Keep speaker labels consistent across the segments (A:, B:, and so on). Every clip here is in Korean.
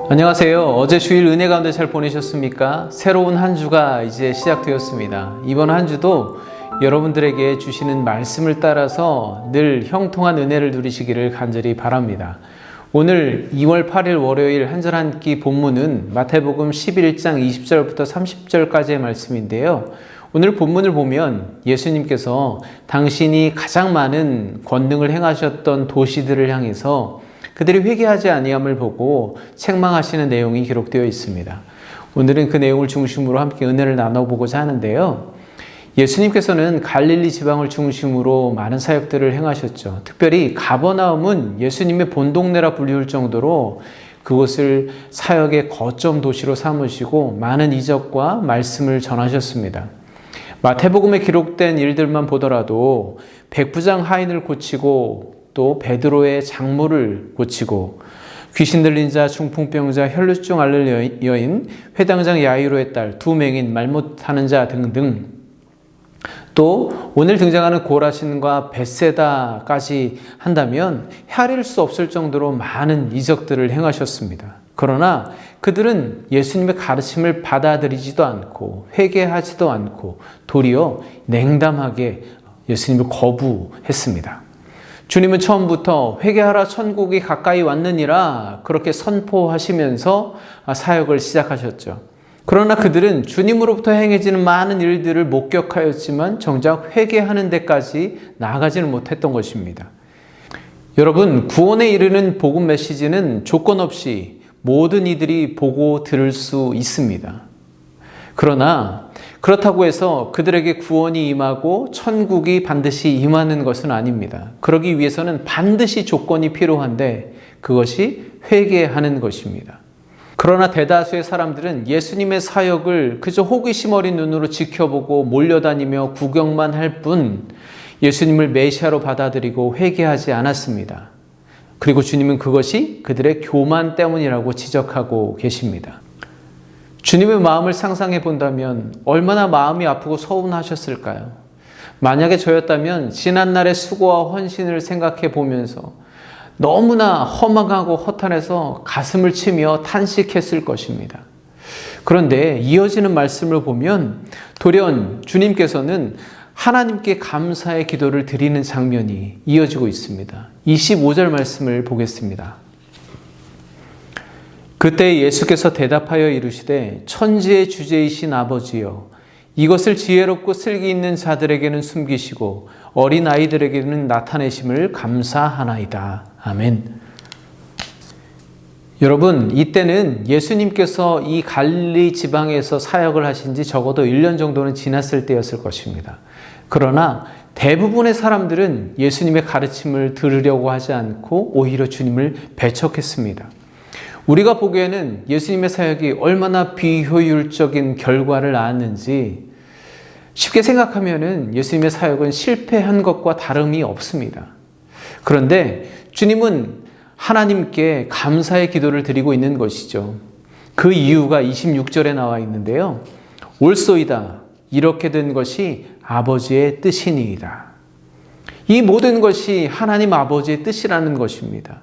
A: 안녕하세요. 어제 주일 은혜 가운데 잘 보내셨습니까? 새로운 한 주가 이제 시작되었습니다. 이번 한 주도 여러분들에게 주시는 말씀을 따라서 늘 형통한 은혜를 누리시기를 간절히 바랍니다. 오늘 2월 8일 월요일 한 절 한 끼 본문은 마태복음 11장 20절부터 30절까지의 말씀인데요. 오늘 본문을 보면 예수님께서 당신이 가장 많은 권능을 행하셨던 도시들을 향해서 그들이 회개하지 아니함을 보고 책망하시는 내용이 기록되어 있습니다. 오늘은 그 내용을 중심으로 함께 은혜를 나눠보고자 하는데요. 예수님께서는 갈릴리 지방을 중심으로 많은 사역들을 행하셨죠. 특별히 가버나움은 예수님의 본동네라 불리울 정도로 그곳을 사역의 거점 도시로 삼으시고 많은 이적과 말씀을 전하셨습니다. 마태복음에 기록된 일들만 보더라도 백부장 하인을 고치고 또 베드로의 장모를 고치고 귀신 들린 자, 중풍병자, 혈루증 앓는 여인, 회당장 야이로의 딸, 두 맹인, 말 못하는 자 등등, 또 오늘 등장하는 고라신과 벳세다까지 한다면 헤아릴 수 없을 정도로 많은 이적들을 행하셨습니다. 그러나 그들은 예수님의 가르침을 받아들이지도 않고 회개하지도 않고 도리어 냉담하게 예수님을 거부했습니다. 주님은 처음부터 회개하라 천국이 가까이 왔느니라 그렇게 선포하시면서 사역을 시작하셨죠. 그러나 그들은 주님으로부터 행해지는 많은 일들을 목격하였지만 정작 회개하는 데까지 나아가지는 못했던 것입니다. 여러분, 구원에 이르는 복음 메시지는 조건 없이 모든 이들이 보고 들을 수 있습니다. 그러나 그렇다고 해서 그들에게 구원이 임하고 천국이 반드시 임하는 것은 아닙니다. 그러기 위해서는 반드시 조건이 필요한데 그것이 회개하는 것입니다. 그러나 대다수의 사람들은 예수님의 사역을 그저 호기심 어린 눈으로 지켜보고 몰려다니며 구경만 할 뿐 예수님을 메시아로 받아들이고 회개하지 않았습니다. 그리고 주님은 그것이 그들의 교만 때문이라고 지적하고 계십니다. 주님의 마음을 상상해 본다면 얼마나 마음이 아프고 서운하셨을까요? 만약에 저였다면 지난날의 수고와 헌신을 생각해 보면서 너무나 허망하고 허탄해서 가슴을 치며 탄식했을 것입니다. 그런데 이어지는 말씀을 보면 돌연 주님께서는 하나님께 감사의 기도를 드리는 장면이 이어지고 있습니다. 25절 말씀을 보겠습니다. 그때 예수께서 대답하여 이르시되 천지의 주제이신 아버지여, 이것을 지혜롭고 슬기 있는 자들에게는 숨기시고 어린 아이들에게는 나타내심을 감사하나이다. 아멘. 여러분, 이때는 예수님께서 이 갈릴리 지방에서 사역을 하신 지 적어도 1년 정도는 지났을 때였을 것입니다. 그러나 대부분의 사람들은 예수님의 가르침을 들으려고 하지 않고 오히려 주님을 배척했습니다. 우리가 보기에는 예수님의 사역이 얼마나 비효율적인 결과를 낳았는지 쉽게 생각하면은 예수님의 사역은 실패한 것과 다름이 없습니다. 그런데 주님은 하나님께 감사의 기도를 드리고 있는 것이죠. 그 이유가 26절에 나와 있는데요. 옳소이다. 이렇게 된 것이 아버지의 뜻이니이다. 이 모든 것이 하나님 아버지의 뜻이라는 것입니다.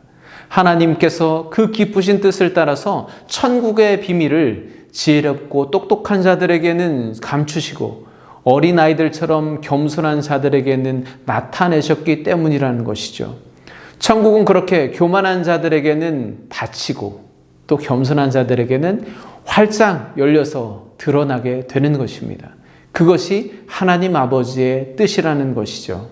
A: 하나님께서 그 기쁘신 뜻을 따라서 천국의 비밀을 지혜롭고 똑똑한 자들에게는 감추시고 어린아이들처럼 겸손한 자들에게는 나타내셨기 때문이라는 것이죠. 천국은 그렇게 교만한 자들에게는 닫히고 또 겸손한 자들에게는 활짝 열려서 드러나게 되는 것입니다. 그것이 하나님 아버지의 뜻이라는 것이죠.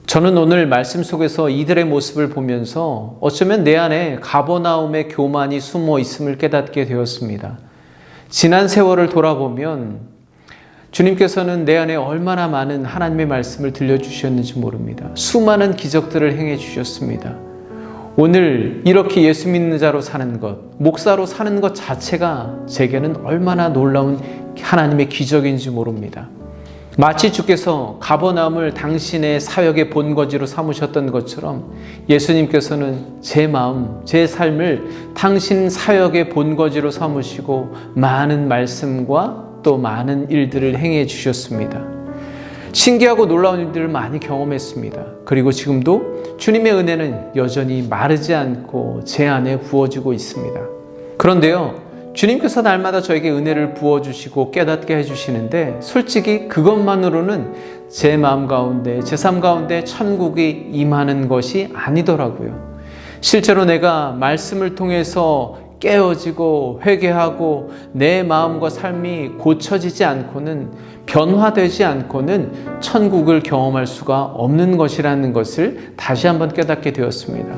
A: 저는 오늘 말씀 속에서 이들의 모습을 보면서 어쩌면 내 안에 가버나움의 교만이 숨어 있음을 깨닫게 되었습니다. 지난 세월을 돌아보면 주님께서는 내 안에 얼마나 많은 하나님의 말씀을 들려주셨는지 모릅니다. 수많은 기적들을 행해 주셨습니다. 오늘 이렇게 예수 믿는 자로 사는 것, 목사로 사는 것 자체가 제게는 얼마나 놀라운 하나님의 기적인지 모릅니다. 마치 주께서 가버나움을 당신의 사역의 본거지로 삼으셨던 것처럼 예수님께서는 제 마음, 제 삶을 당신 사역의 본거지로 삼으시고 많은 말씀과 또 많은 일들을 행해 주셨습니다. 신기하고 놀라운 일들을 많이 경험했습니다. 그리고 지금도 주님의 은혜는 여전히 마르지 않고 제 안에 부어지고 있습니다. 그런데요, 주님께서 날마다 저에게 은혜를 부어주시고 깨닫게 해주시는데 솔직히 그것만으로는 제 마음 가운데, 제 삶 가운데 천국이 임하는 것이 아니더라고요. 실제로 내가 말씀을 통해서 깨어지고 회개하고 내 마음과 삶이 고쳐지지 않고는, 변화되지 않고는 천국을 경험할 수가 없는 것이라는 것을 다시 한번 깨닫게 되었습니다.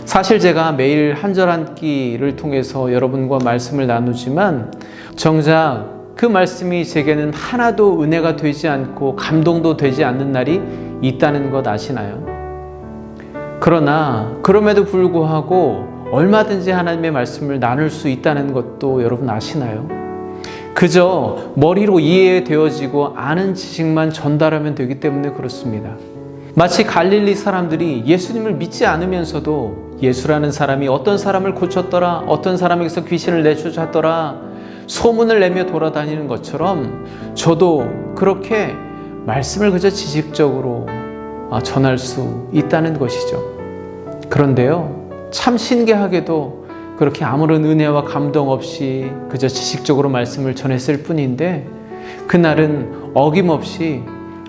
A: 사실 제가 매일 한 절 한 끼를 통해서 여러분과 말씀을 나누지만 정작 그 말씀이 제게는 하나도 은혜가 되지 않고 감동도 되지 않는 날이 있다는 것 아시나요? 그러나 그럼에도 불구하고 얼마든지 하나님의 말씀을 나눌 수 있다는 것도 여러분 아시나요? 그저 머리로 이해되어지고 아는 지식만 전달하면 되기 때문에 그렇습니다. 마치 갈릴리 사람들이 예수님을 믿지 않으면서도 예수라는 사람이 어떤 사람을 고쳤더라, 어떤 사람에게서 귀신을 내쫓았더라 소문을 내며 돌아다니는 것처럼 저도 그렇게 말씀을 그저 지식적으로 전할 수 있다는 것이죠. 그런데요, 참 신기하게도 그렇게 아무런 은혜와 감동 없이 그저 지식적으로 말씀을 전했을 뿐인데 그날은 어김없이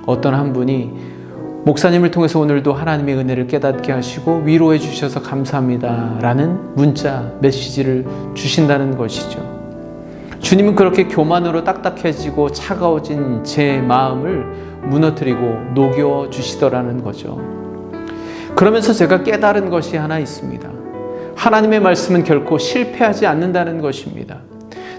A: 어떤 한 분이 목사님을 통해서 오늘도 하나님의 은혜를 깨닫게 하시고 위로해 주셔서 감사합니다 라는 문자, 메시지를 주신다는 것이죠. 주님은 그렇게 교만으로 딱딱해지고 차가워진 제 마음을 무너뜨리고 녹여 주시더라는 거죠. 그러면서 제가 깨달은 것이 하나 있습니다. 하나님의 말씀은 결코 실패하지 않는다는 것입니다.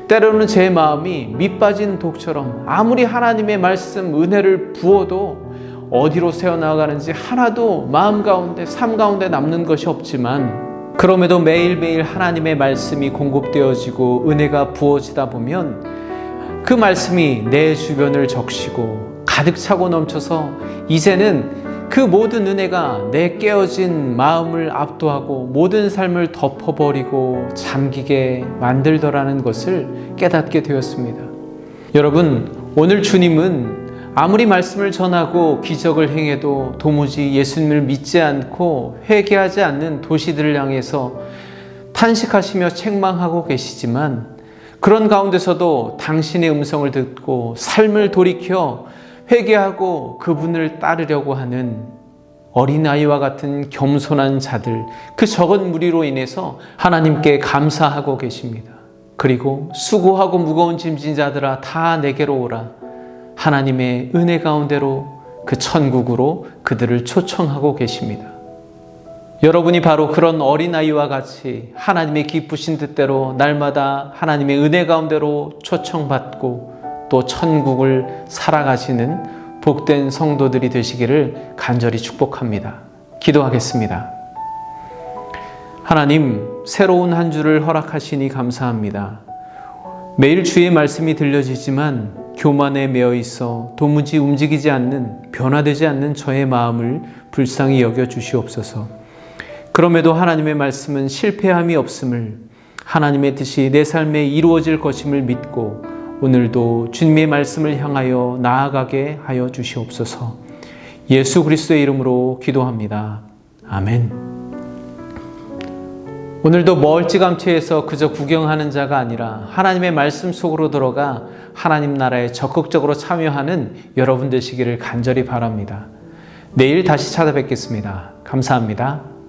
A: 때로는 제 마음이 밑빠진 독처럼 아무리 하나님의 말씀, 은혜를 부어도 어디로 새어나가는지 하나도 마음 가운데, 삶 가운데 남는 것이 없지만 그럼에도 매일매일 하나님의 말씀이 공급되어지고 은혜가 부어지다 보면 그 말씀이 내 주변을 적시고 가득 차고 넘쳐서 이제는 그 모든 은혜가 내 깨어진 마음을 압도하고 모든 삶을 덮어버리고 잠기게 만들더라는 것을 깨닫게 되었습니다. 여러분, 오늘 주님은 아무리 말씀을 전하고 기적을 행해도 도무지 예수님을 믿지 않고 회개하지 않는 도시들을 향해서 탄식하시며 책망하고 계시지만 그런 가운데서도 당신의 음성을 듣고 삶을 돌이켜 회개하고 그분을 따르려고 하는 어린아이와 같은 겸손한 자들, 그 적은 무리로 인해서 하나님께 감사하고 계십니다. 그리고 수고하고 무거운 짐진 자들아 다 내게로 오라. 하나님의 은혜 가운데로 그 천국으로 그들을 초청하고 계십니다. 여러분이 바로 그런 어린아이와 같이 하나님의 기쁘신 뜻대로 날마다 하나님의 은혜 가운데로 초청받고 또 천국을 살아가시는 복된 성도들이 되시기를 간절히 축복합니다. 기도하겠습니다. 하나님, 새로운 한 주를 허락하시니 감사합니다. 매일 주의 말씀이 들려지지만 교만에 매여 있어 도무지 움직이지 않는, 변화되지 않는 저의 마음을 불쌍히 여겨 주시옵소서. 그럼에도 하나님의 말씀은 실패함이 없음을, 하나님의 뜻이 내 삶에 이루어질 것임을 믿고 오늘도 주님의 말씀을 향하여 나아가게 하여 주시옵소서. 예수 그리스도의 이름으로 기도합니다. 아멘. 오늘도 멀찌감치해서 그저 구경하는 자가 아니라 하나님의 말씀 속으로 들어가 하나님 나라에 적극적으로 참여하는 여러분 되시기를 간절히 바랍니다. 내일 다시 찾아뵙겠습니다. 감사합니다.